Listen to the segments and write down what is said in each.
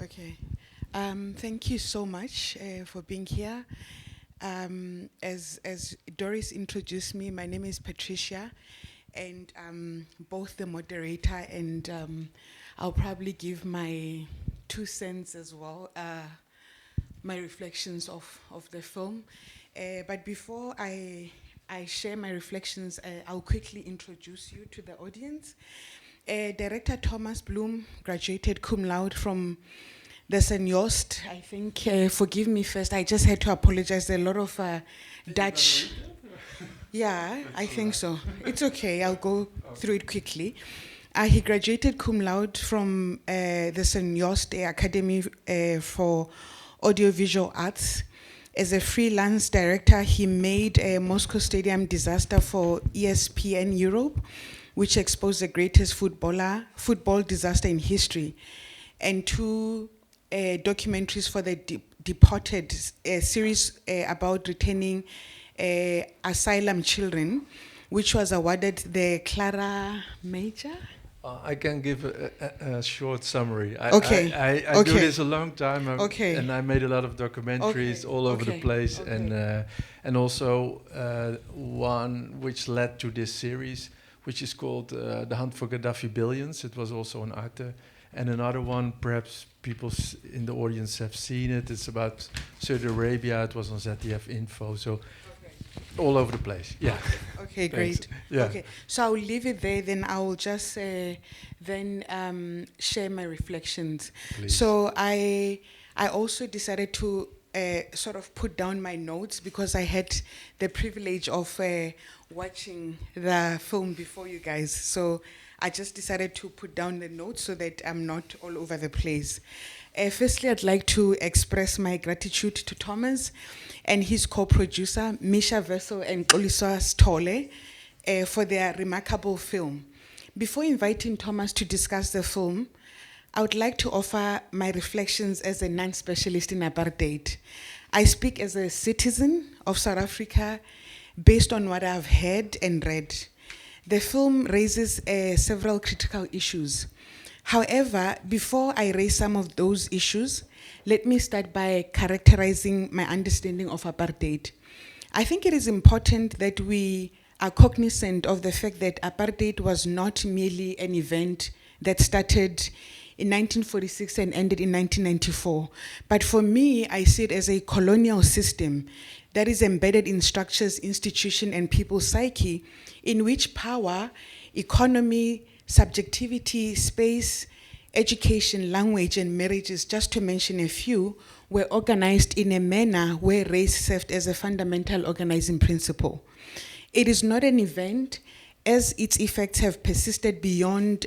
Okay. Thank you so much for being here. As Doris introduced me, my name is Patricia, and both the moderator and I'll probably give my 2 cents as well, my reflections of the film. But before I share my reflections, I'll quickly introduce you to the audience. Director Thomas Blom graduated cum laude from the St. Joost, I think. Forgive me first, I just had to apologize. There are a lot of Dutch. Yeah, I think so. It's okay, I'll go through it quickly. He graduated cum laude from the St. Joost Academy for Audiovisual Arts. As a freelance director, he made a Moscow Stadium disaster for ESPN Europe, which exposed the greatest football disaster in history, and 2 documentaries for the deported, series about returning asylum children, which was awarded the Clara Major. I can give a short summary. Okay. I do this a long time, Okay. and I made a lot of documentaries all over the place, and also one which led to this series, which is called The Hunt for Gaddafi Billions. It was also on ARTE. And another one, perhaps people in the audience have seen it. It's about Saudi Arabia. It was on ZDF Info. So all over the place. Yeah. Okay, great. Yeah. Okay, so I'll leave it there. Then I will just share my reflections. Please. So I also decided to sort of put down my notes because I had the privilege of watching the film before you guys. So I just decided to put down the notes so that I'm not all over the place. Firstly, I'd like to express my gratitude to Thomas and his co-producer, Misha, Wessel, and Xoliswa Sithole, for their remarkable film. Before inviting Thomas to discuss the film, I would like to offer my reflections as a non-specialist in apartheid. I speak as a citizen of South Africa based on what I've heard and read. The film raises several critical issues. However, before I raise some of those issues, let me start by characterizing my understanding of apartheid. I think it is important that we are cognizant of the fact that apartheid was not merely an event that started in 1946 and ended in 1994. But for me, I see it as a colonial system that is embedded in structures, institutions, and people's psyche, in which power, economy, subjectivity, space, education, language, and marriages, just to mention a few, were organized in a manner where race served as a fundamental organizing principle. It is not an event, as its effects have persisted beyond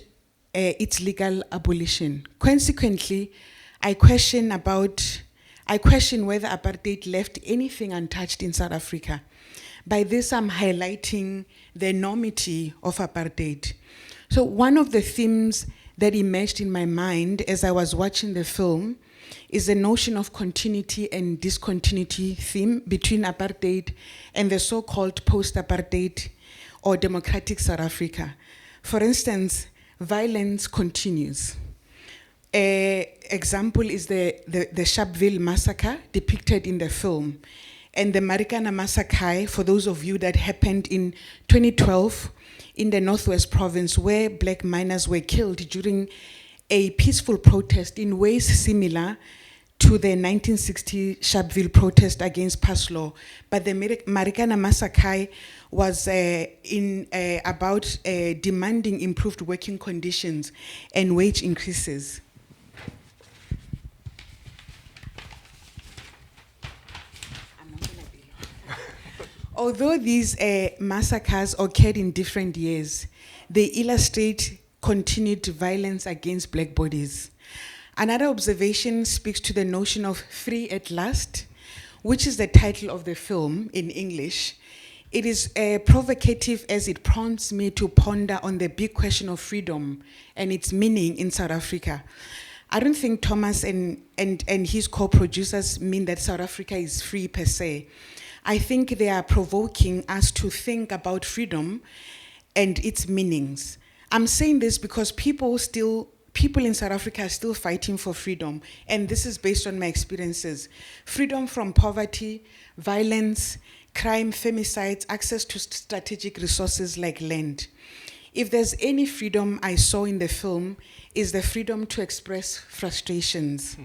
its legal abolition. Consequently, I question whether apartheid left anything untouched in South Africa. By this, I'm highlighting the enormity of apartheid. So one of the themes that emerged in my mind as I was watching the film is the notion of continuity and discontinuity theme between apartheid and the so-called post-apartheid or democratic South Africa. For instance, violence continues. Example is the Sharpeville massacre depicted in the film, and the Marikana massacre, for those of you that happened in 2012 in the Northwest Province, where black miners were killed during a peaceful protest in ways similar to the 1960 Sharpeville protest against pass law. But the Marikana massacre was about demanding improved working conditions and wage increases. Although these massacres occurred in different years, they illustrate continued violence against black bodies. Another observation speaks to the notion of free at last, which is the title of the film in English. It is provocative as it prompts me to ponder on the big question of freedom and its meaning in South Africa. I don't think Thomas and his co-producers mean that South Africa is free per se. I think they are provoking us to think about freedom and its meanings. I'm saying this because people still people in South Africa are still fighting for freedom, and this is based on my experiences. Freedom from poverty, violence, crime, femicides, access to strategic resources like land. If there's any freedom I saw in the film, is the freedom to express frustrations.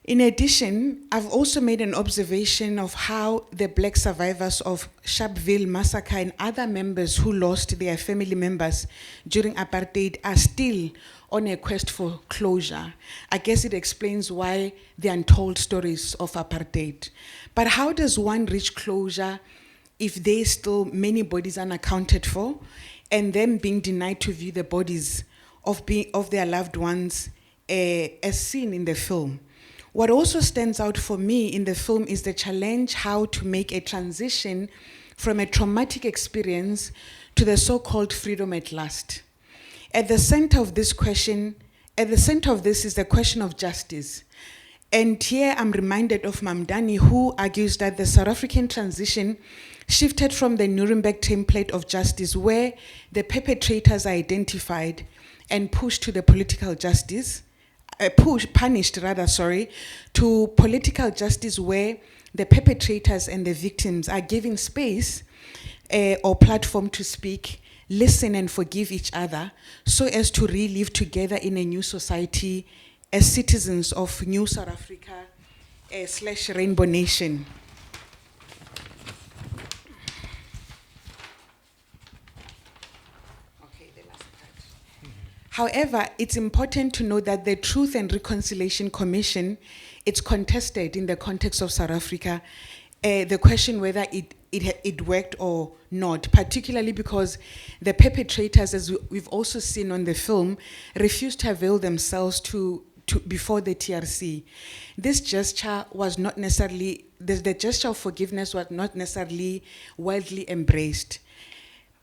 In addition, I've also made an observation of how the Black survivors of Sharpeville massacre and other members who lost their family members during apartheid are still on a quest for closure. I guess it explains why the untold stories of apartheid. But how does one reach closure if there's still many bodies unaccounted for, and them being denied to view the bodies of their loved ones as seen in the film? What also stands out for me in the film is the challenge how to make a transition from a traumatic experience to the so-called freedom at last. At the center of this is the question of justice. And here I'm reminded of Mamdani, who argues that the South African transition shifted from the Nuremberg template of justice, where the perpetrators are identified and pushed to the political justice, punished, to political justice, where the perpetrators and the victims are given space or platform to speak, listen and forgive each other, so as to relive together in a new society as citizens of New South Africa / Rainbow Nation. However, it's important to note that the Truth and Reconciliation Commission, it's contested in the context of South Africa, the question whether it worked or not, particularly because the perpetrators, as we've also seen on the film, refused to avail themselves to before the TRC. This gesture was not necessarily, the gesture of forgiveness was not necessarily widely embraced.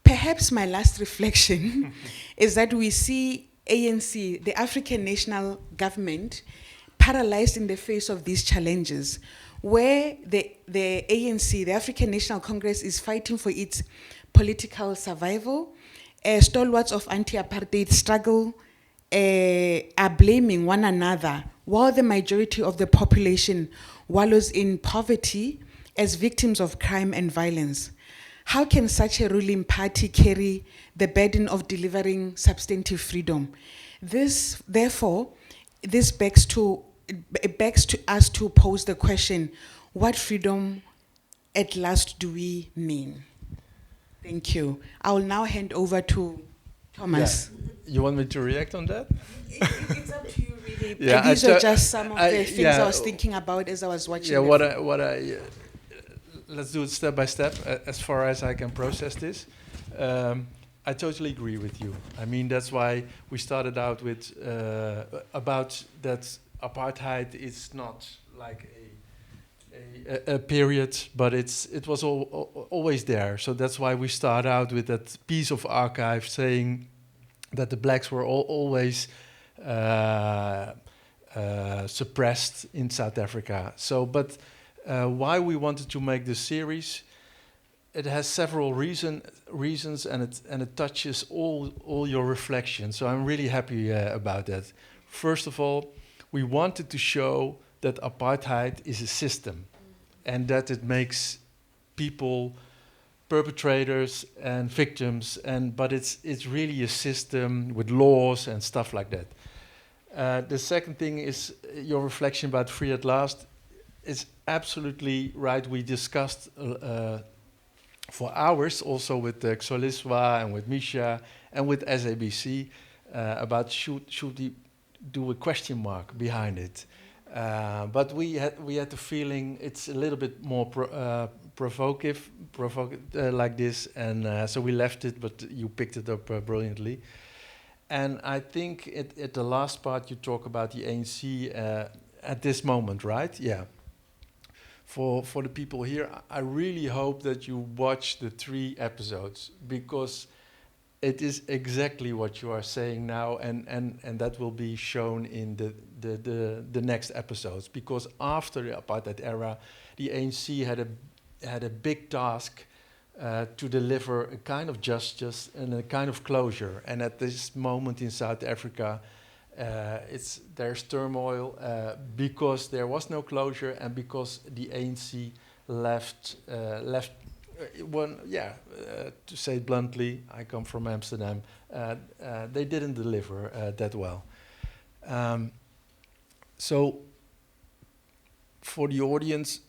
Perhaps my last reflection is that we see ANC, the African National Government, paralyzed in the face of these challenges, where the ANC, the African National Congress, is fighting for its political survival. Stalwarts of anti-apartheid struggle are blaming one another, while the majority of the population wallows in poverty as victims of crime and violence. How can such a ruling party carry the burden of delivering substantive freedom? This begs to us to pose the question, what freedom at last do we mean? Thank you. I will now hand over to Thomas. Yeah. You want me to react on that? It's up to you, really. Yeah, these are just some of the things I was thinking about as I was watching. Yeah, let's do it step by step, as far as I can process this. I totally agree with you. I mean, that's why we started out with about that apartheid is not like a period, but it was always there. So that's why we start out with that piece of archive saying that the blacks were always suppressed in South Africa. So, but why we wanted to make this series, it has several reasons, and it touches all your reflections. So I'm really happy about that. First of all, we wanted to show that apartheid is a system, and that it makes people perpetrators and victims, but it's really a system with laws and stuff like that. The second thing is your reflection about Free at Last. It's absolutely right. We discussed for hours also with Xoliswa and with Misha and with SABC about should we do a question mark behind it. But we had the feeling it's a little bit more provocative like this, and so we left it, but you picked it up brilliantly. And I think at the last part you talk about the ANC at this moment, right? Yeah. For the people here, I really hope that you watch the 3 episodes, because it is exactly what you are saying now, and that will be shown in the next episodes. Because after the apartheid era, the ANC had a big task to deliver a kind of justice and a kind of closure. And at this moment in South Africa, there's turmoil because there was no closure and because the ANC left. To say it bluntly, I come from Amsterdam. They didn't deliver that well. So, for the audience,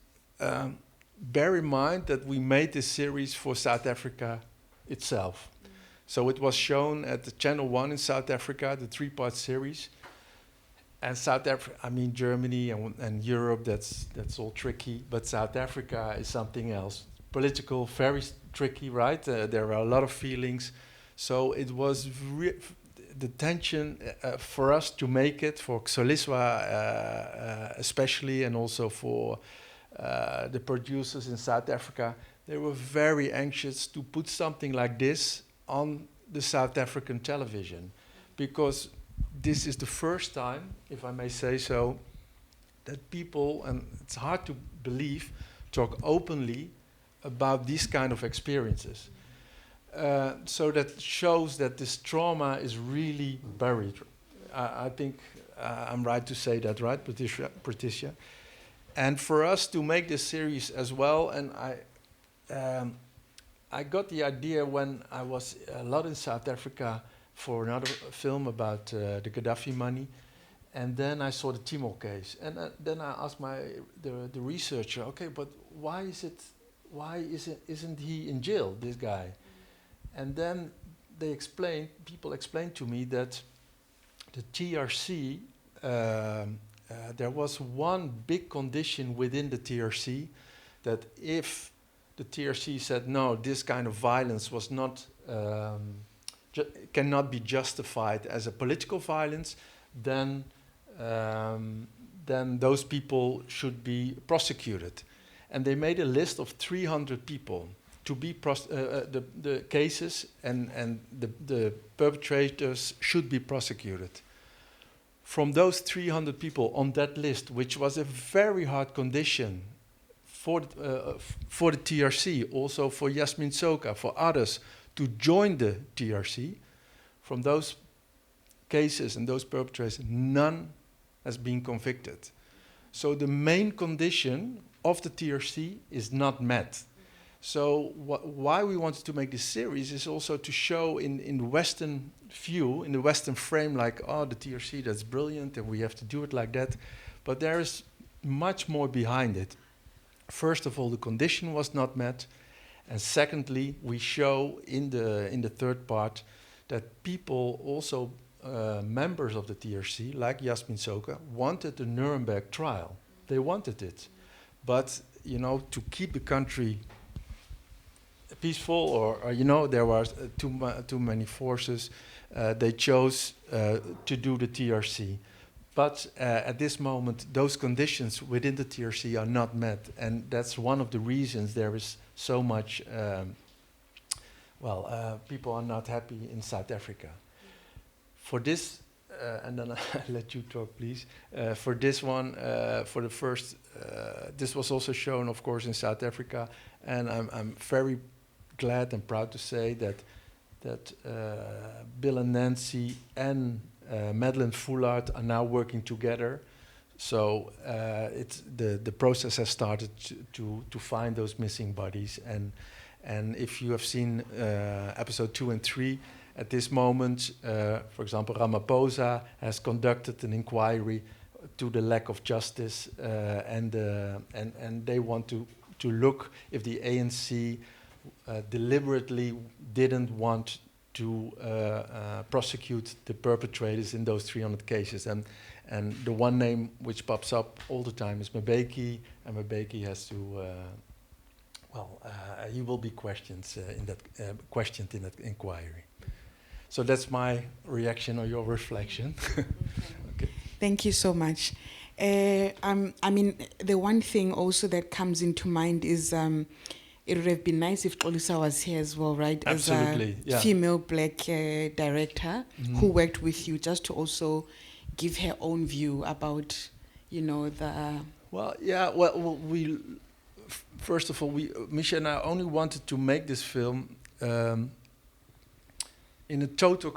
bear in mind that we made this series for South Africa itself. So it was shown at the Channel 1 in South Africa, the 3-part series. And South Africa, I mean Germany and Europe, that's all tricky. But South Africa is something else. Political, very tricky, right? There are a lot of feelings. So it was the tension for us to make it, for Xoliswa especially, and also for the producers in South Africa. They were very anxious to put something like this on the South African television, because this is the first time, if I may say so, that people, and it's hard to believe, talk openly about these kind of experiences. So that shows that this trauma is really buried. I think I'm right to say that, right, Patricia? And for us to make this series as well, and I got the idea when I was a lot in South Africa for another film about the Gaddafi money, and then I saw the Timor case, and then I asked the researcher, okay, but why isn't he in jail, this guy? And then people explained to me that the TRC, there was one big condition within the TRC, that if the TRC said no, this kind of violence was not cannot be justified as a political violence, then those people should be prosecuted. And they made a list of 300 people to be the cases, and the perpetrators should be prosecuted. From those 300 people on that list, which was a very hard condition for the TRC, also for Yasmin Soka, for others to join the TRC, from those cases and those perpetrators, none has been convicted. So the main condition of the TRC is not met. So why we wanted to make this series is also to show in the Western view, in the Western frame, like, oh, the TRC, that's brilliant, and we have to do it like that. But there is much more behind it. First of all, the condition was not met. And secondly, we show in the third part that people also, members of the TRC, like Yasmin Soka, wanted the Nuremberg trial. They wanted it. But, to keep the country peaceful, or there was too many forces, they chose to do the TRC. But at this moment, those conditions within the TRC are not met, and that's one of the reasons there is so much, people are not happy in South Africa. For this, and then I'll let you talk, please. For this one, for the first, this was also shown, of course, in South Africa, and I'm very glad and proud to say that Bill and Nancy and Madeleine Foulard are now working together. So the process has started to find those missing bodies, and if you have seen episode 2 and 3, at this moment, for example, Ramaphosa has conducted an inquiry to the lack of justice, and they want to look if the ANC deliberately didn't want to prosecute the perpetrators in those 300 cases. And the one name which pops up all the time is Mbeki, and Mbeki has to, he will be questioned in that inquiry. So that's my reaction or your reflection. Okay. Thank you so much. The one thing also that comes into mind is it would have been nice if Xoliswa was here as well, right? Absolutely, as a female black director who worked with you, just to also give her own view about, the... First of all, Misha and I only wanted to make this film in a total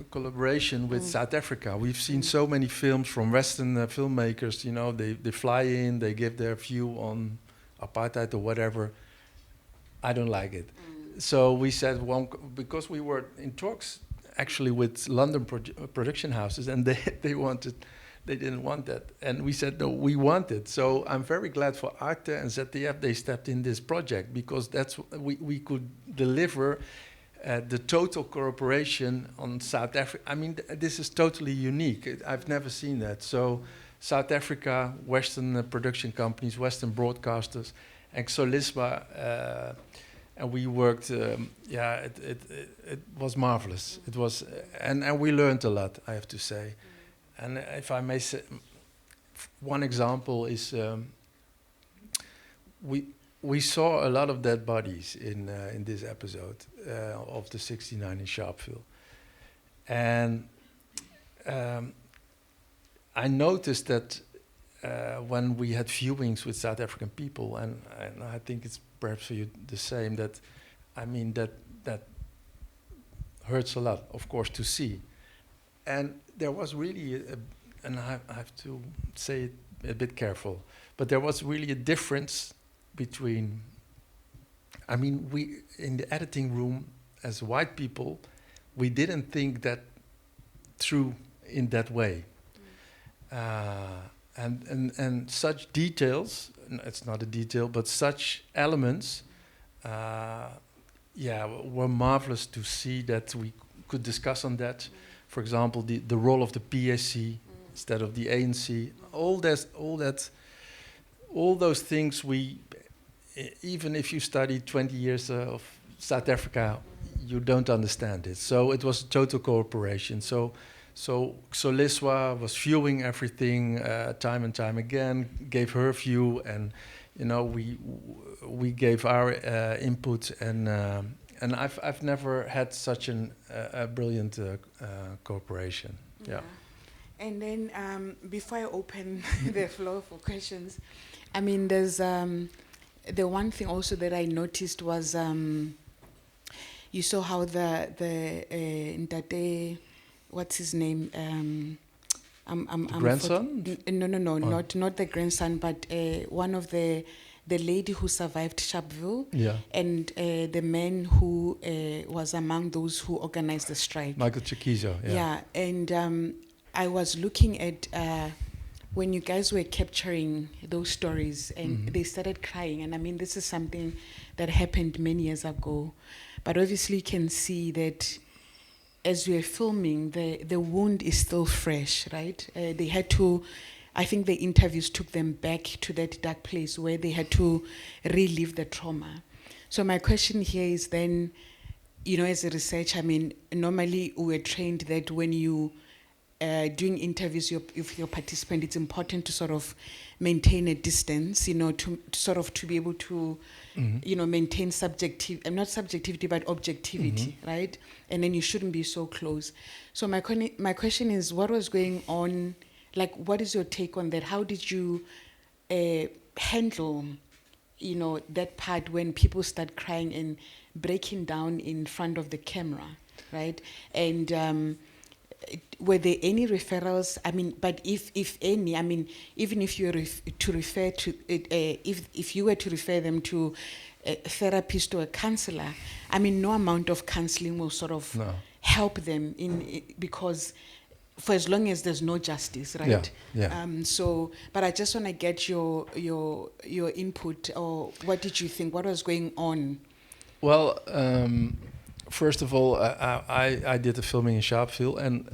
collaboration with South Africa. We've seen so many films from Western filmmakers. You know, they fly in, they give their view on apartheid or whatever. I don't like it. So we said, because we were in talks actually with London production houses, and they didn't want that. And we said, no, we want it. So I'm very glad for ARTE and ZDF, they stepped in this project, because that's we could deliver the total cooperation on South Africa. I mean, this is totally unique. I've never seen that. So South Africa, Western production companies, Western broadcasters, and Xoliswa, and we worked, it was marvelous. It was, and we learned a lot, I have to say. And if I may say, one example is we saw a lot of dead bodies in this episode of the 69 in Sharpeville. And I noticed that when we had viewings with South African people, and I think it's perhaps for you the same, that I mean that hurts a lot, of course, to see. And there was really, and I have to say it a bit careful, but there was really a difference between, I mean, we in the editing room as white people, we didn't think that through in that way. And such details, it's not a detail, but such elements, were marvelous to see that we could discuss on that. For example, the role of the PAC instead of the ANC. All those things even if you study 20 years of South Africa, you don't understand it. So it was a total cooperation. So Xoliswa was viewing everything time and time again, gave her view, and you know we gave our input, and I've never had such a brilliant cooperation. Yeah. And then before I open the floor for questions, I mean, there's the one thing also that I noticed was you saw how the Ntate, what's his name? I'm grandson? No, not the grandson, but one of the lady who survived Sharpeville, and the man who was among those who organized the strike. Michael Chikizo, Yeah, and I was looking at when you guys were capturing those stories, and they started crying. And I mean, this is something that happened many years ago, but obviously you can see that as we are filming, the wound is still fresh, right? They had to, I think the interviews took them back to that dark place where they had to relive the trauma. So my question here is then, you know, as a researcher, I mean, normally we're trained that when you doing interviews with your participant, it's important to sort of maintain a distance, you know, to sort of to be able to, you know, maintain not subjectivity, but objectivity, right? And then you shouldn't be so close. So my question is, what was going on? Like, what is your take on that? How did you handle, you know, that part when people start crying and breaking down in front of the camera, right? And were there any referrals? I mean, but if any, I mean, even if you were to refer to if you were to refer them to a therapist or a counselor, I mean, no amount of counseling will sort of help them because for as long as there's no justice, right? Yeah. So, but I just want to get your input, or what did you think? What was going on? Well, first of all, I did the filming in Sharpeville, and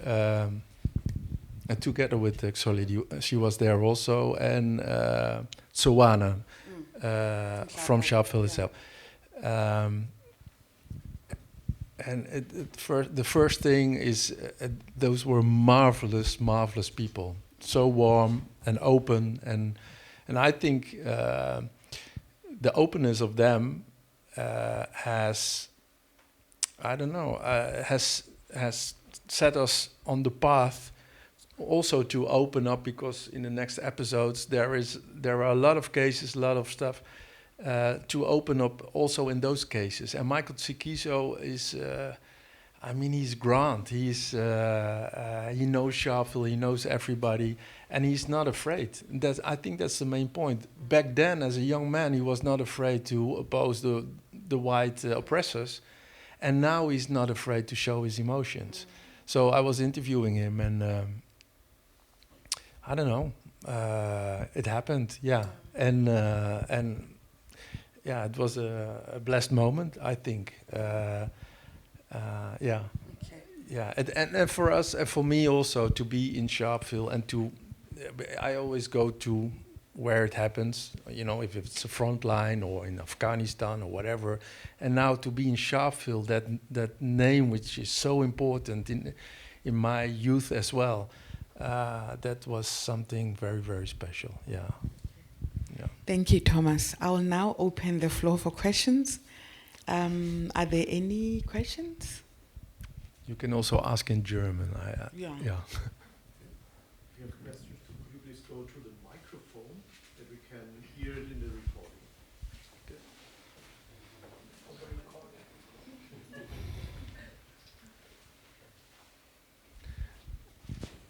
together with Xoliswa, she was there also, and Tsawana from Sharpeville itself. And the first thing is those were marvelous people, so warm and open, and I think the openness of them has, I don't know, has set us on the path also to open up, because in the next episodes there are a lot of cases, a lot of stuff to open up also in those cases. And Michael Chikizo is, I mean, he's grand. He knows Sharpeville, he knows everybody, and he's not afraid. I think that's the main point. Back then, as a young man, he was not afraid to oppose the white oppressors, and now he's not afraid to show his emotions. So I was interviewing him, and I don't know. It happened, yeah, and yeah, it was a blessed moment, I think. Yeah, okay. Yeah, and for us, and for me also, to be in Sharpeville and I always go to where it happens, you know, if it's a front line or in Afghanistan or whatever, and now to be in Sharpeville, that name which is so important in my youth as well, that was something very, very special, yeah. Yeah. Thank you, Thomas. I will now open the floor for questions. Are there any questions? You can also ask in German. Yeah. Yeah. If you have questions, could you please go to the microphone that we can hear it in the recording?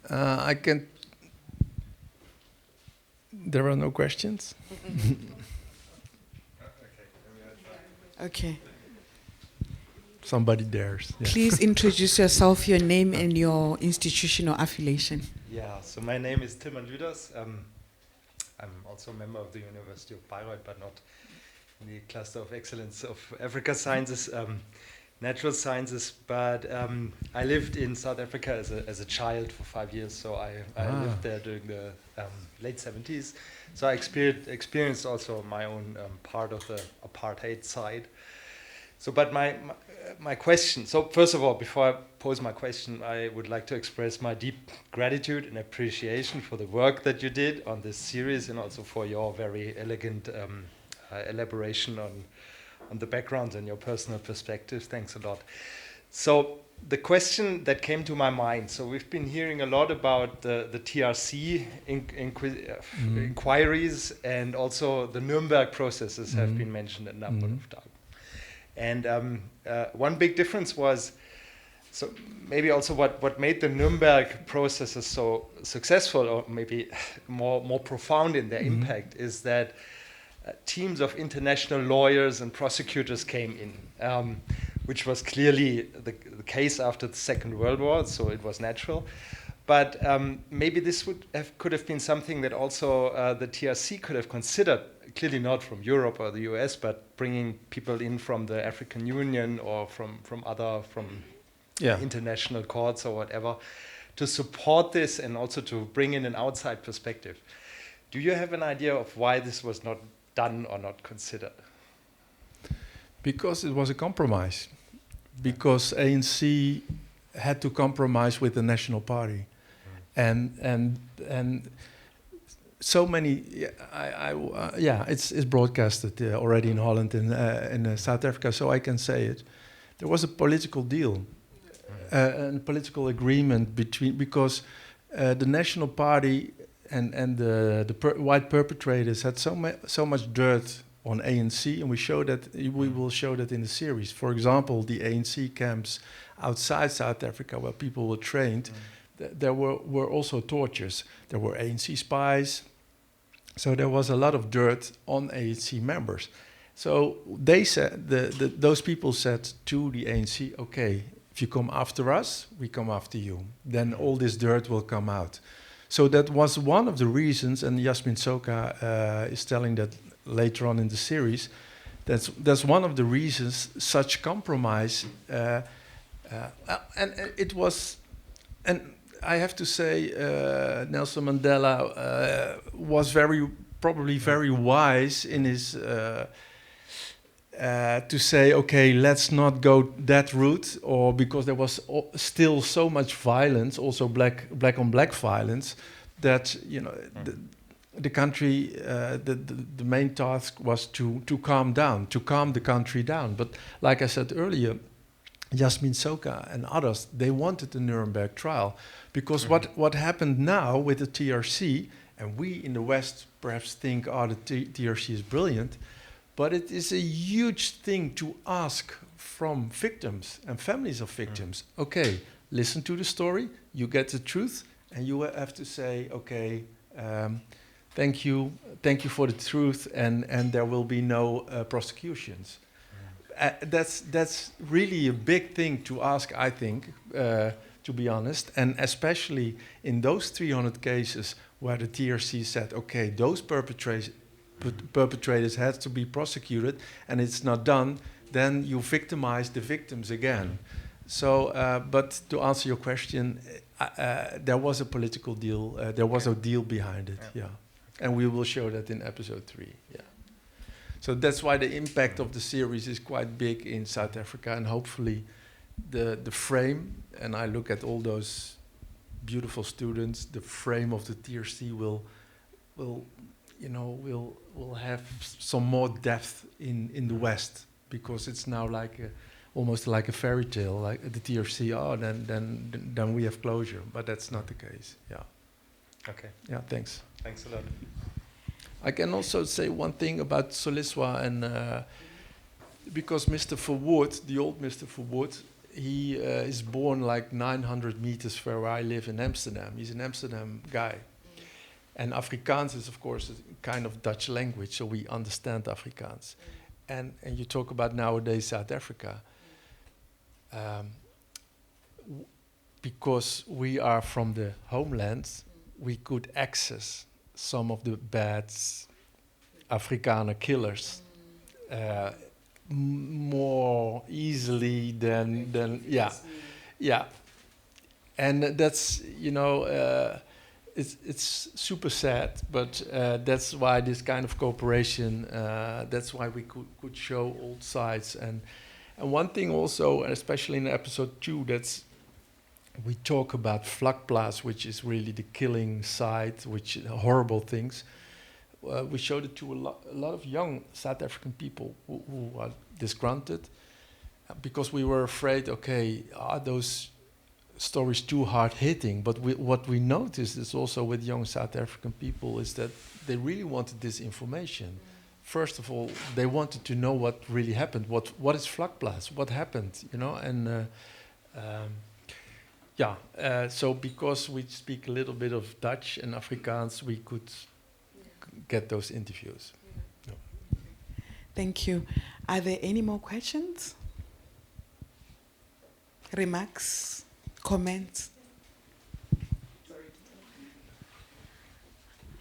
Okay. I can. There are no questions. Okay. Somebody dares. Yeah. Please introduce yourself, your name, and your institutional affiliation. Yeah, so my name is Tilman Lüders. I'm also a member of the University of Bayreuth, but not in the Cluster of Excellence of Africa Sciences, Natural Sciences. But I lived in South Africa as a child for 5 years, so I lived there during the late 70s. So I experienced also my own part of the apartheid side. So, but my question, so first of all, before I pose my question, I would like to express my deep gratitude and appreciation for the work that you did on this series, and also for your very elegant elaboration on the background and your personal perspective. Thanks a lot. So the question that came to my mind, so we've been hearing a lot about the TRC inquiries, and also the Nuremberg processes have been mentioned a number of times. And one big difference was, so maybe also what made the Nuremberg processes so successful, or maybe more profound in their impact, is that teams of international lawyers and prosecutors came in, which was clearly the case after the Second World War, so it was natural. But maybe this could have been something that also the TRC could have considered, clearly not from Europe or the US, but bringing people in from the African Union or from international courts or whatever, to support this and also to bring in an outside perspective. Do you have an idea of why this was not done or not considered? Because it was a compromise. Because ANC had to compromise with the National Party. And so many, it's broadcasted already in Holland and in South Africa, so I can say it. There was a political deal, and political agreement because the National Party and the white perpetrators had so much dirt on ANC, and we will show that in the series. For example, the ANC camps outside South Africa where people were trained. There were also tortures. There were ANC spies. So there was a lot of dirt on ANC members. So they said, those people said to the ANC, okay, if you come after us, we come after you. Then all this dirt will come out. So that was one of the reasons, and Yasmin Soka is telling that later on in the series, that's one of the reasons such compromise, and it was, and I have to say, Nelson Mandela was probably very wise in his to say, okay, let's not go that route, or because there was still so much violence, also black on black violence, that the country, the main task was to calm the country down. But like I said earlier, Yasmin Soka and others, they wanted the Nuremberg trial, because what happened now with the TRC, and we in the West perhaps think, the TRC is brilliant, but it is a huge thing to ask from victims and families of victims. Okay, listen to the story, you get the truth, and you have to say, okay, thank you for the truth, and there will be no prosecutions. That's really a big thing to ask, I think, to be honest, and especially in those 300 cases where the TRC said, okay, those perpetrators have to be prosecuted, and it's not done, then you victimize the victims again. So, but to answer your question, there was a political deal, there was a deal behind it, yeah. And we will show that in episode 3, yeah. So that's why the impact of the series is quite big in South Africa, and hopefully the frame, and I look at all those beautiful students, the frame of the TRC will have some more depth in the West, because it's now like almost like a fairy tale, like the TRC. Oh, then we have closure, but that's not the case. Yeah. Okay. Yeah. Thanks. Thanks a lot. I can also say one thing about Xoliswa, and because Mr. Verwoerd, the old Mr. Verwoerd, he is born like 900 meters from where I live in Amsterdam. He's an Amsterdam guy. And Afrikaans is, of course, a kind of Dutch language, so we understand Afrikaans. And you talk about nowadays South Africa. Because we are from the homeland, we could access some of the bad Afrikaner killers more easily than yeah. And that's, it's super sad, but that's why this kind of cooperation, that's why we could show all sides. And one thing also, especially in episode 2, that's we talk about vlakplaas, which is really the killing side, which horrible things. We showed it to a lot of young South African people who are disgruntled, because we were afraid, okay, are those stories too hard-hitting? But what we noticed is also with young South African people is that they really wanted this information. First of all, they wanted to know what really happened. What is vlakplaas? What happened? And so because we speak a little bit of Dutch and Afrikaans, we could get those interviews. Yeah. Thank you. Are there any more questions? Remarks? Comments?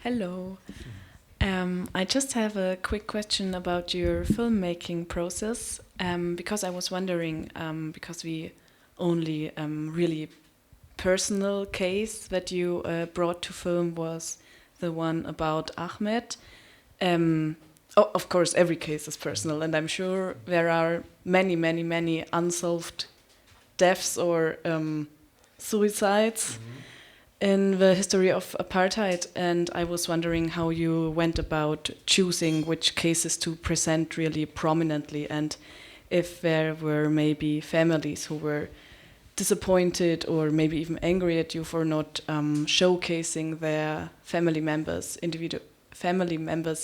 Hello. I just have a quick question about your filmmaking process, because I was wondering, because we only really personal case that you brought to film was the one about Ahmed. Of course, every case is personal, and I'm sure there are many unsolved deaths or suicides in the history of apartheid. And I was wondering how you went about choosing which cases to present really prominently, and if there were maybe families who were disappointed or maybe even angry at you for not showcasing their family members'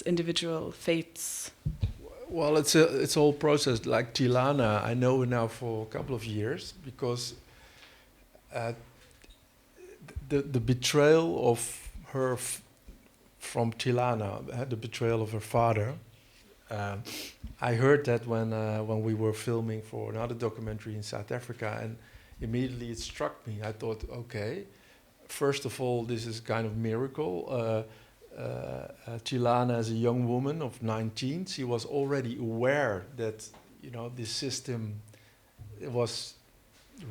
individual fates. Well, it's a whole process. Like Tilana, I know now for a couple of years, because the betrayal of her from Tilana, the betrayal of her father. I heard that when we were filming for another documentary in South Africa, and immediately it struck me. I thought, okay, first of all, this is kind of miracle. Tilana, as a young woman of 19, she was already aware that this system was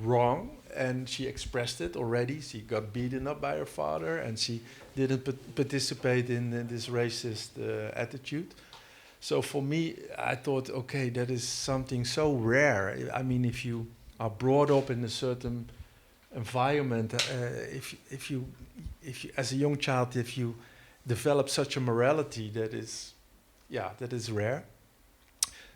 wrong, and she expressed it already. She got beaten up by her father, and she didn't participate in this racist attitude. So for me, I thought, okay, that is something so rare. I mean, if you are brought up in a certain environment, if you as a young child, if you develop such a morality, that is rare.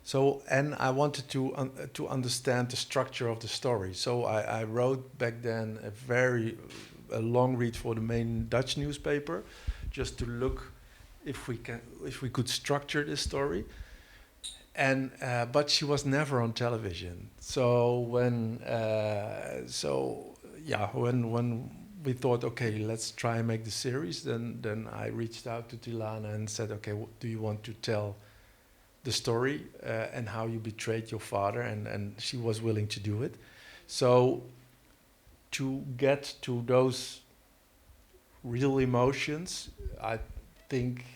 So, and I wanted to understand the structure of the story. So I wrote back then a long read for the main Dutch newspaper, just to look if we could structure this story. and but she was never on television. So when when we thought, okay, let's try and make the series, then I reached out to Tilana and said, okay, do you want to tell the story and how you betrayed your father? And she was willing to do it. So to get to those real emotions, I think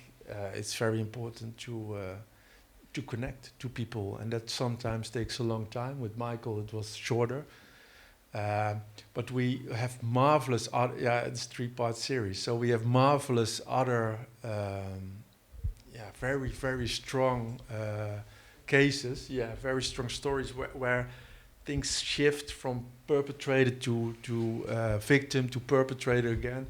it's very important to connect to people, and that sometimes takes a long time. With Michael, it was shorter. But we have marvelous other, it's a 3-part series. So we have marvelous other, very, very strong cases. Yeah, very strong stories where things shift from perpetrator to victim to perpetrator again.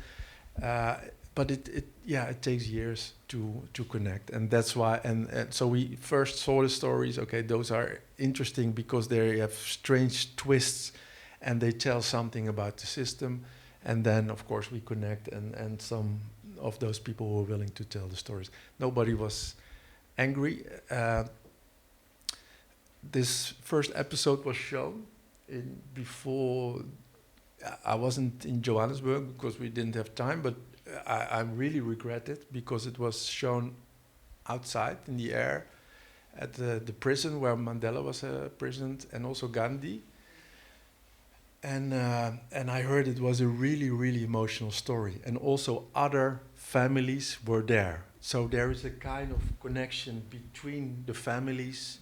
But it takes years to connect, and that's why. And so we first saw the stories. Okay, those are interesting because they have strange twists, and they tell something about the system. And then, of course, we connect, and some of those people were willing to tell the stories. Nobody was angry. This first episode was shown before. I wasn't in Johannesburg because we didn't have time, but I really regret it because it was shown outside in the air at the prison where Mandela was imprisoned, and also Gandhi. And I heard it was a really, really emotional story, and also other families were there. So there is a kind of connection between the families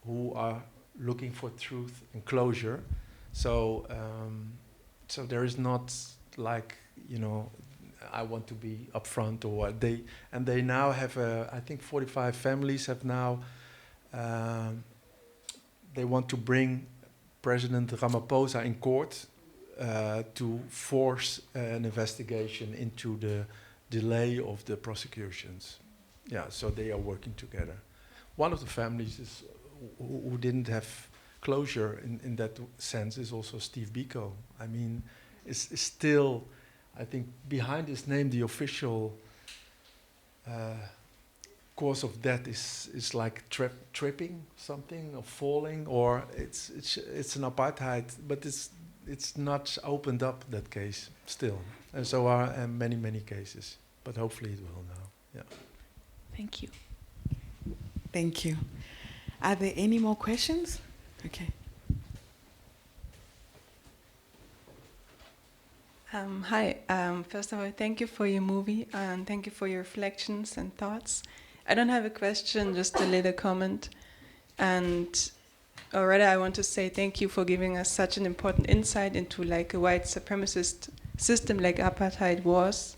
who are looking for truth and closure. So so there is not like, I want to be upfront or what. They now have I think 45 families have now. They want to bring President Ramaphosa in court to force an investigation into the delay of the prosecutions. Yeah, so they are working together. One of the families is who didn't have closure in that sense is also Steve Biko. I mean, it's still, I think, behind his name, the official cause of death is like tripping something or falling, or it's an apartheid, but it's not opened up, that case still. And so are many cases, but hopefully it will now. Yeah. Thank you. Thank you. Are there any more questions? Okay. Hi. First of all, thank you for your movie, and thank you for your reflections and thoughts. I don't have a question, just a little comment. And already I want to say thank you for giving us such an important insight into like a white supremacist system like apartheid was,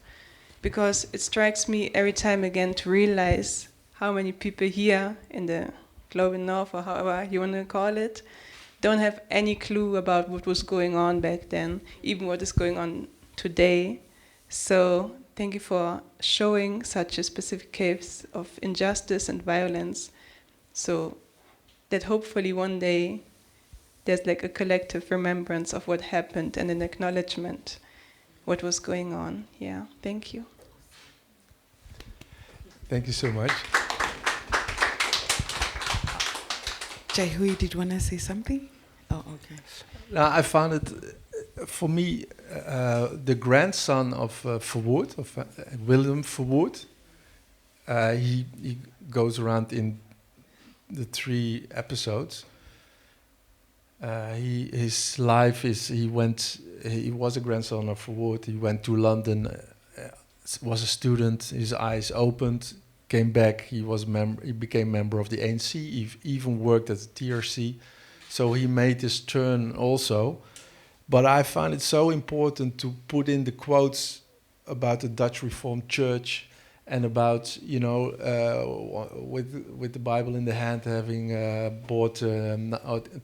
because it strikes me every time again to realize how many people here in the Global North, or however you want to call it, don't have any clue about what was going on back then, even what is going on today. So thank you for showing such a specific case of injustice and violence, so that hopefully one day there's like a collective remembrance of what happened and an acknowledgement what was going on. Yeah, thank you. Thank you so much. Jaihui, did you want to say something? Oh, okay. I found it, for me, the grandson of Verwoerd, of Willem Verwoerd, he goes around in the 3 episodes. His life is, he was a grandson of Verwoerd. He went to London, was a student, his eyes opened, came back, he became member of the ANC, he even worked at the TRC. So he made this turn also. But I find it so important to put in the quotes about the Dutch Reformed Church and about, with the Bible in the hand, having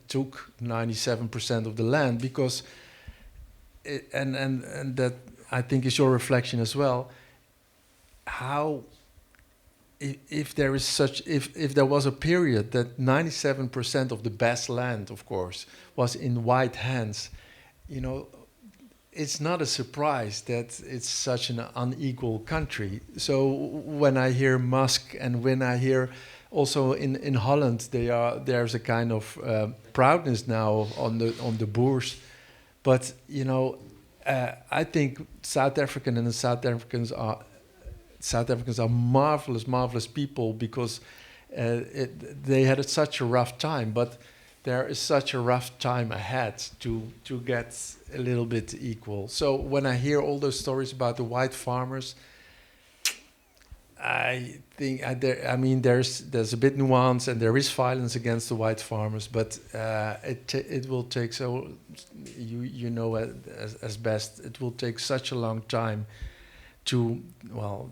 took 97% of the land, because, and that I think is your reflection as well, how, if there was a period that 97% of the best land, of course, was in white hands, it's not a surprise that it's such an unequal country. So when I hear Musk and when I hear also in Holland, there's a kind of proudness now on the Boers, but I think South Africans are marvelous people, because they had such a rough time, but there is such a rough time ahead to get a little bit equal. So when I hear all those stories about the white farmers, I think there's a bit nuance, and there is violence against the white farmers, but it will take, so as best, it will take such a long time to how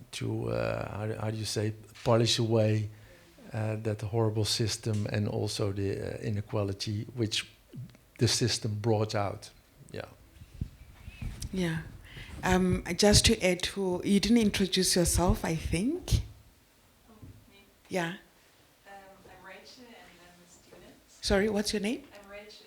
do you say, polish away that horrible system, and also the inequality which the system brought out. Yeah. Just to add to, you didn't introduce yourself, I think. Oh, me? Yeah. I'm Rachel, and I'm a student. Sorry, what's your name? I'm Rachel.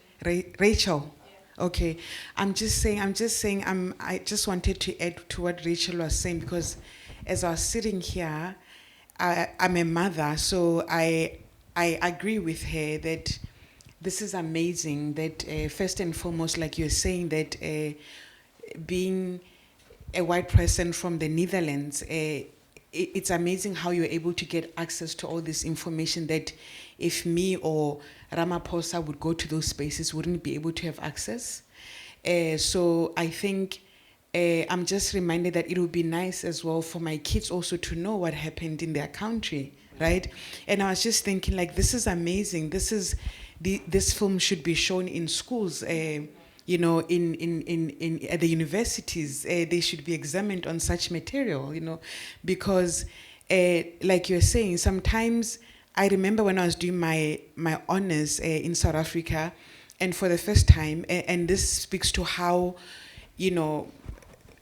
Rachel. Yeah. Okay. I just wanted to add to what Rachel was saying, because as I was sitting here, I'm a mother, so I agree with her that this is amazing, that first and foremost, like you're saying, that being a white person from the Netherlands, it's amazing how you're able to get access to all this information that if me or Ramaphosa would go to those spaces, wouldn't be able to have access. So I think I'm just reminded that it would be nice as well for my kids also to know what happened in their country, right? And I was just thinking, like, this is amazing. This film should be shown in schools. At the universities, they should be examined on such material, because, like you're saying, sometimes I remember when I was doing my honors in South Africa, and for the first time, and this speaks to how,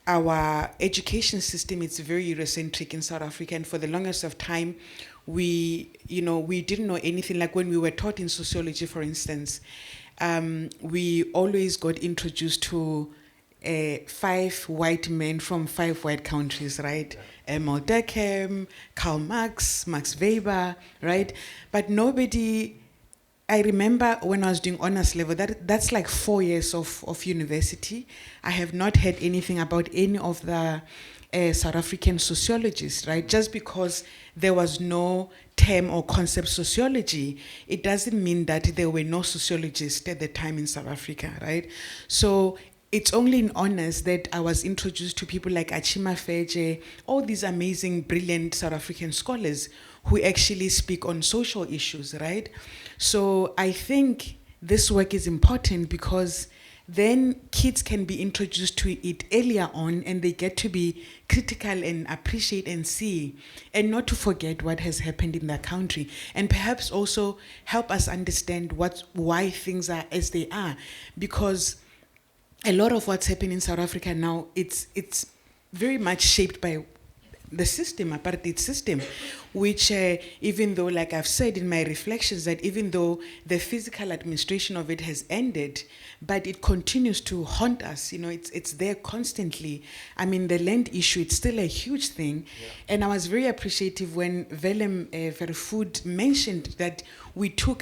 our education system is very Eurocentric in South Africa, and for the longest of time, we didn't know anything. Like when we were taught in sociology, for instance, we always got introduced to 5 white men from 5 white countries, right? Emil Durkheim, Karl Marx, Max Weber, right? But nobody, I remember when I was doing honors level, that's like 4 years of university. I have not heard anything about any of the South African sociologists, right? Just because there was no term or concept sociology, it doesn't mean that there were no sociologists at the time in South Africa, right? So it's only in honors that I was introduced to people like Achima Feje, all these amazing, brilliant South African scholars who actually speak on social issues, right? So I think this work is important because then kids can be introduced to it earlier on, and they get to be critical and appreciate and see, and not to forget what has happened in their country, and perhaps also help us understand why things are as they are, because a lot of what's happening in South Africa now, it's very much shaped by the system, apartheid system, which even though, like I've said in my reflections, that even though the physical administration of it has ended, but it continues to haunt us. It's there constantly. I mean, the land issue, it's still a huge thing. Yeah. And I was very appreciative when Willem Vervoerd mentioned that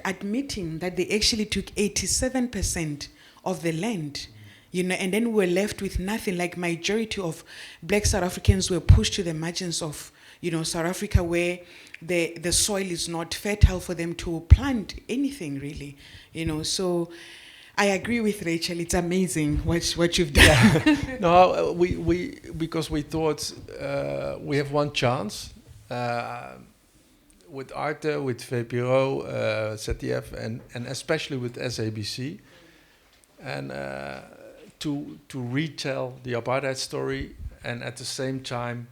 admitting that they actually took 87% of the land. And then we were left with nothing. Like majority of black South Africans were pushed to the margins of, South Africa, where the soil is not fertile for them to plant anything really, So I agree with Rachel. It's amazing what you've done. Yeah. No, we because we thought we have one chance with ARTE, with VPRO, ZDF, and especially with SABC, and. To retell the apartheid story, and at the same time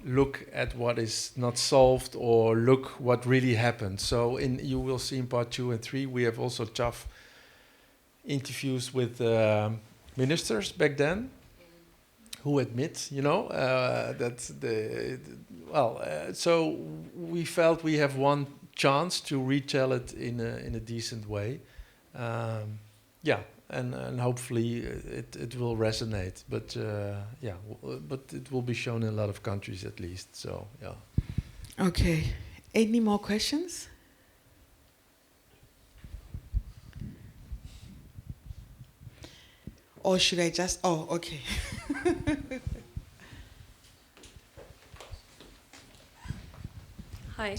look at what is not solved, or look what really happened. So you will see in part 2 and 3 we have also tough interviews with ministers back then who admit, that so we felt we have one chance to retell it in a decent way. And hopefully it will resonate, but but it will be shown in a lot of countries at least. So yeah. Okay, Any more questions? Or should I just, oh, okay. Hi,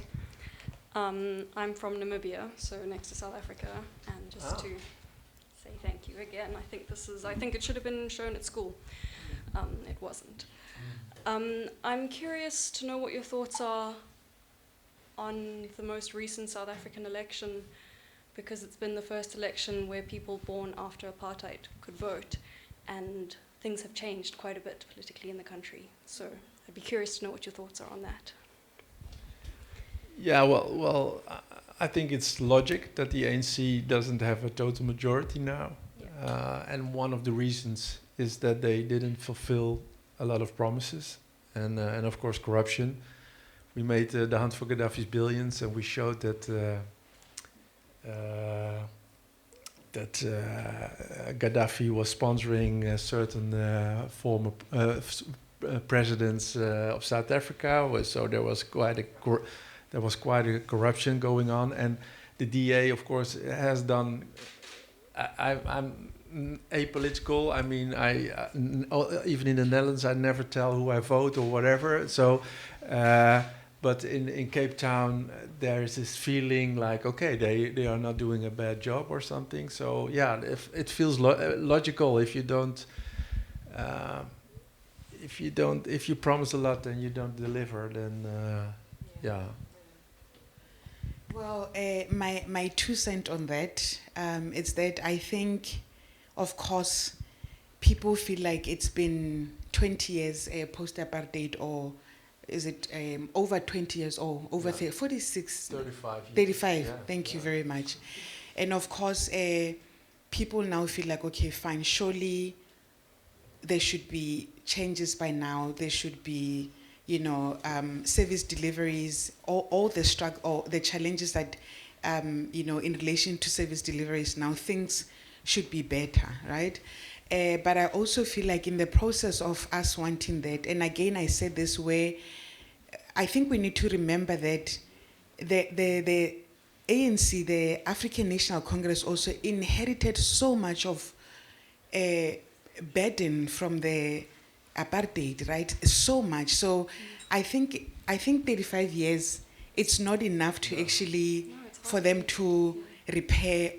I'm from Namibia, so next to South Africa, and just to say thank you again. I think it should have been shown at school. It wasn't. I'm curious to know what your thoughts are on the most recent South African election, because it's been the first election where people born after apartheid could vote, and things have changed quite a bit politically in the country. So I'd be curious to know what your thoughts are on that. Yeah, well, I think it's logic that the ANC doesn't have a total majority now. Yeah. And one of the reasons is that they didn't fulfill a lot of promises, and of course corruption. We made the Hunt for Gaddafi's Billions, and we showed that Gaddafi was sponsoring certain former presidents of South Africa. So there was quite a corruption going on, and the DA, of course, has done. I'm apolitical. I mean, even in the Netherlands, I never tell who I vote or whatever. So, but in Cape Town, there is this feeling like, okay, they are not doing a bad job or something. So yeah, if it feels logical. If you promise a lot and you don't deliver, then yeah. Well, my 2 cents on that is that I think, of course, people feel like it's been 20 years post-apartheid, or is it over 20 years, or over 46? 35 years. 35, yeah, thank you very much. And of course, people now feel like, okay, fine, surely there should be changes by now. There should be, service deliveries, all the struggle, or the challenges that, in relation to service deliveries now, things should be better, right? But I also feel like in the process of us wanting that, and again, I said this way, I think we need to remember that the ANC, the African National Congress, also inherited so much of burden from the apartheid, right? So much. So I think 35 years, it's not enough to actually, for them to repair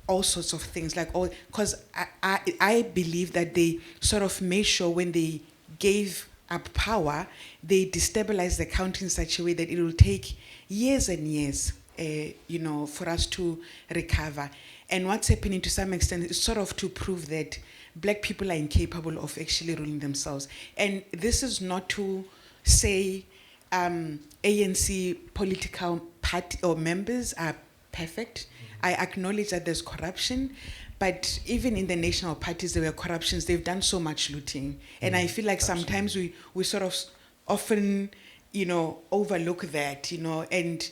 all sorts of things, like all, because I believe that they sort of made sure when they gave up power, they destabilized the country in such a way that it will take years and years, for us to recover. And what's happening to some extent is sort of to prove that black people are incapable of actually ruling themselves. And this is not to say ANC political party or members are perfect. I acknowledge that there's corruption, but even in the national parties, there were corruptions. They've done so much looting. And I feel like sometimes we sort of often, overlook that, and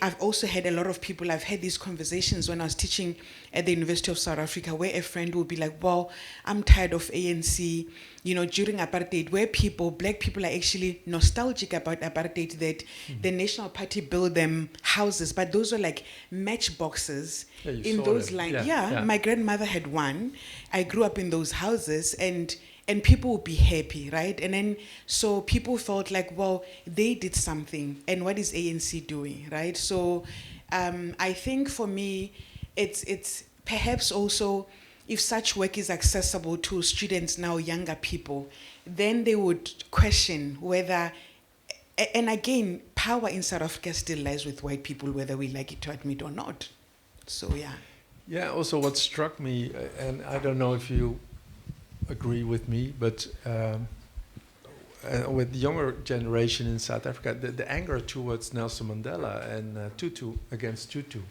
I've also had a lot of people, I've had these conversations when I was teaching at the University of South Africa, where a friend would be like, well, I'm tired of ANC, during apartheid, where black people are actually nostalgic about apartheid, that the National Party built them houses, but those were like matchboxes in those lines. Yeah, my grandmother had one. I grew up in those houses, and people would be happy, right? And then, so people felt like, well, they did something, and what is ANC doing, right? So I think for me, it's perhaps also, if such work is accessible to students now, younger people, then they would question whether, and again, power in South Africa still lies with white people, whether we like it to admit or not. So, yeah. Yeah, also what struck me, and I don't know if you agree with me, but with the younger generation in South Africa, the anger towards Nelson Mandela and against Tutu,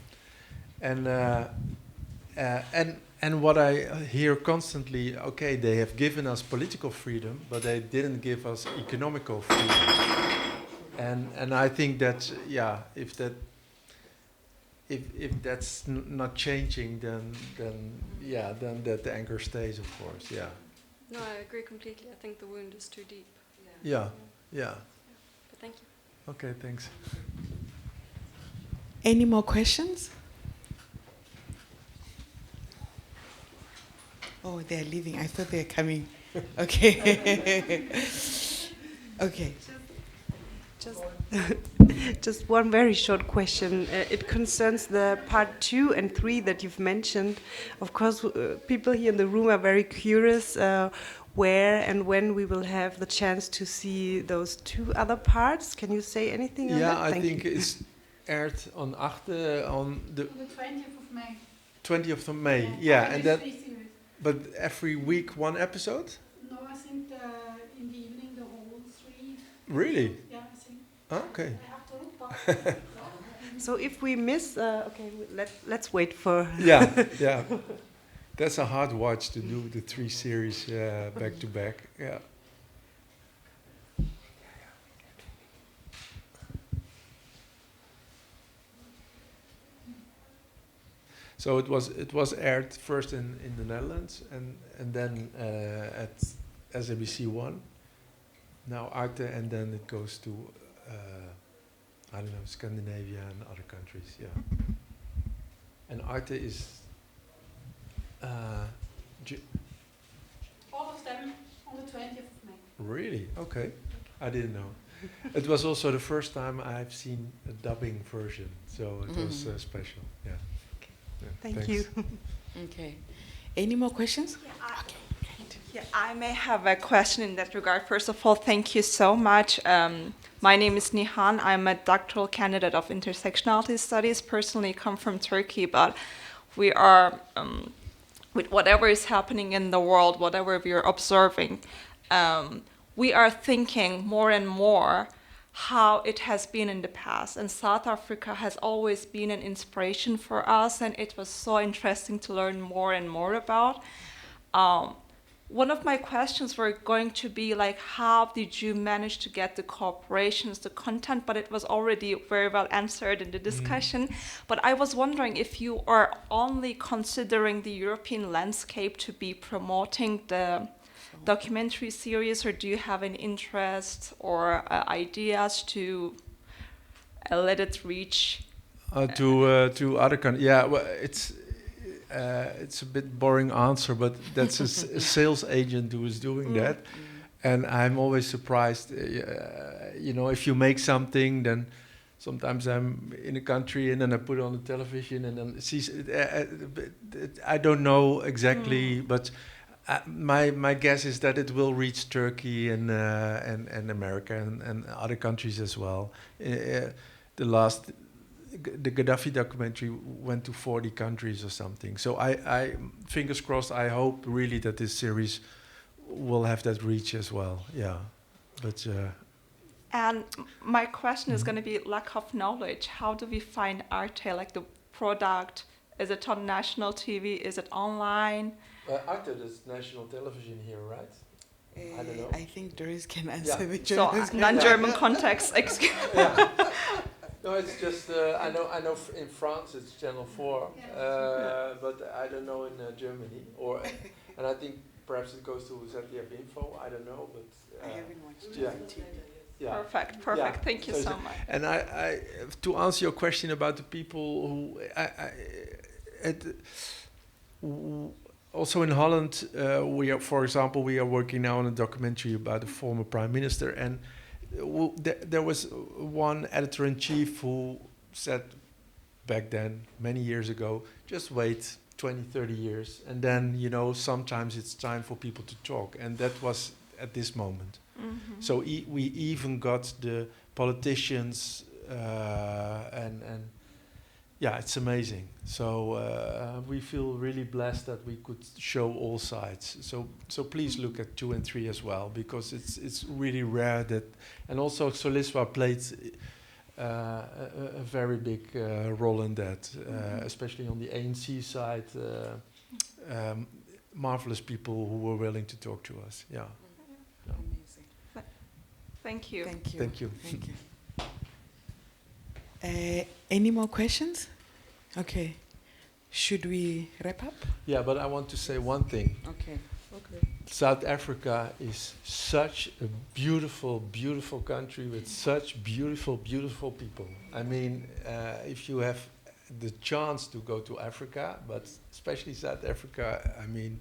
and what I hear constantly, okay, they have given us political freedom, but they didn't give us economical freedom, and I think that if that's not changing, then that the anger stays, of course. Yeah. No, I agree completely. I think the wound is too deep. Yeah. But thank you. Okay, thanks. Any more questions? Oh, they're leaving. I thought they were coming. Okay. Okay. Just one very short question. It concerns the part 2 and 3 that you've mentioned. Of course, people here in the room are very curious where and when we will have the chance to see those 2 other parts. Can you say anything on that? Yeah, I think it's aired on ARTE on the 20th of May. 20th of May. Yeah, and then, but every week one episode? No, I think in the evening the whole 3. Really? Yeah, I think. Okay. I have to look, but So if we miss, okay, let's wait for. Yeah, yeah. That's a hard watch to do the 3 series back to back. Yeah. So it was aired first in the Netherlands and then at SABC 1. Now ARTE, and then it goes to I don't know, Scandinavia and other countries. Yeah. And ARTE is all of them on the 20th of May. really okay. I didn't know. It was also the first time I've seen a dubbing version, so it was special. Yeah. Yeah, Thank thanks. you. Okay. Any more questions? Yeah, I may have a question in that regard. First of all, thank you so much. My name is Nihan. I'm a doctoral candidate of intersectionality studies. Personally, come from Turkey, but we are, with whatever is happening in the world, whatever we are observing, we are thinking more and more how it has been in the past. And South Africa has always been an inspiration for us, and it was so interesting to learn more and more about. One of my questions were going to be like, how did you manage to get the corporations, the content? But it was already very well answered in the discussion. But I was wondering if you are only considering the European landscape to be promoting the documentary series, or do you have an interest or ideas to let it reach to other countries? Yeah, well, it's a bit boring answer, but that's a sales agent who is doing that, and I'm always surprised. You know, if you make something, then sometimes I'm in a country and then I put it on the television and then I don't know exactly, but my guess is that it will reach Turkey and America and other countries as well. The Gaddafi documentary went to 40 countries or something. So I fingers crossed, I hope really that this series will have that reach as well. Yeah, but. And my question is going to be lack of knowledge. How do we find ARTE, like the product? Is it on national TV? Is it online? ARTE is national television here, right? I don't know. I think Doris can answer the So non-German context. Excuse. No, it's just I know in France it's Channel 4, but I don't know in Germany and I think perhaps it goes to ZDF Info. I don't know, but I haven't watched it. Yeah. Perfect. Yeah. Thank you so much. And I to answer your question about the people who also in Holland, for example, we are working now on a documentary about the former prime minister, and there was one editor-in-chief who said back then, many years ago, just wait 20, 30 years, and then, you know, sometimes it's time for people to talk, and that was at this moment. Mm-hmm. So we even got the politicians, and yeah, it's amazing. So we feel really blessed that we could show all sides. So please look at 2 and 3 as well, because it's really rare that. And also Xoliswa played a very big role in that, especially on the ANC side. Marvelous people who were willing to talk to us. Yeah. Amazing. Thank you. Thank you. Thank you. Thank you. Any more questions? Okay. Should we wrap up? Yeah, but I want to say one thing. Okay. Okay. South Africa is such a beautiful, beautiful country with such beautiful, beautiful people. I mean, if you have the chance to go to Africa, but especially South Africa, I mean,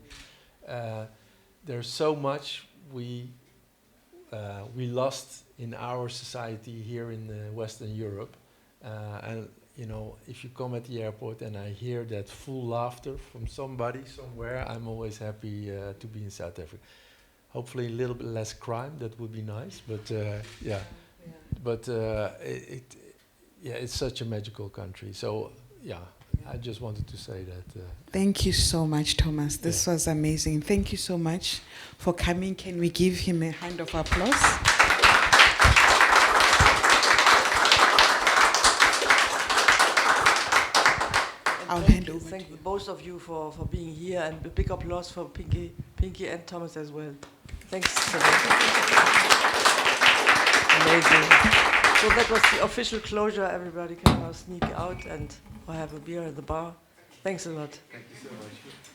there's so much we lost in our society here in Western Europe. And you know, if you come at the airport and I hear that full laughter from somebody somewhere, I'm always happy to be in South Africa. Hopefully a little bit less crime, that would be nice, but yeah. But it's such a magical country. So yeah, I just wanted to say that. Thank you so much, Thomas. This was amazing. Thank you so much for coming. Can we give him a hand of applause? I'll hand over. Thank both of you for being here, and a big applause for Pinky and Thomas as well. Thanks so much. Amazing. So that was the official closure. Everybody can now sneak out and have a beer at the bar. Thanks a lot. Thank you so much.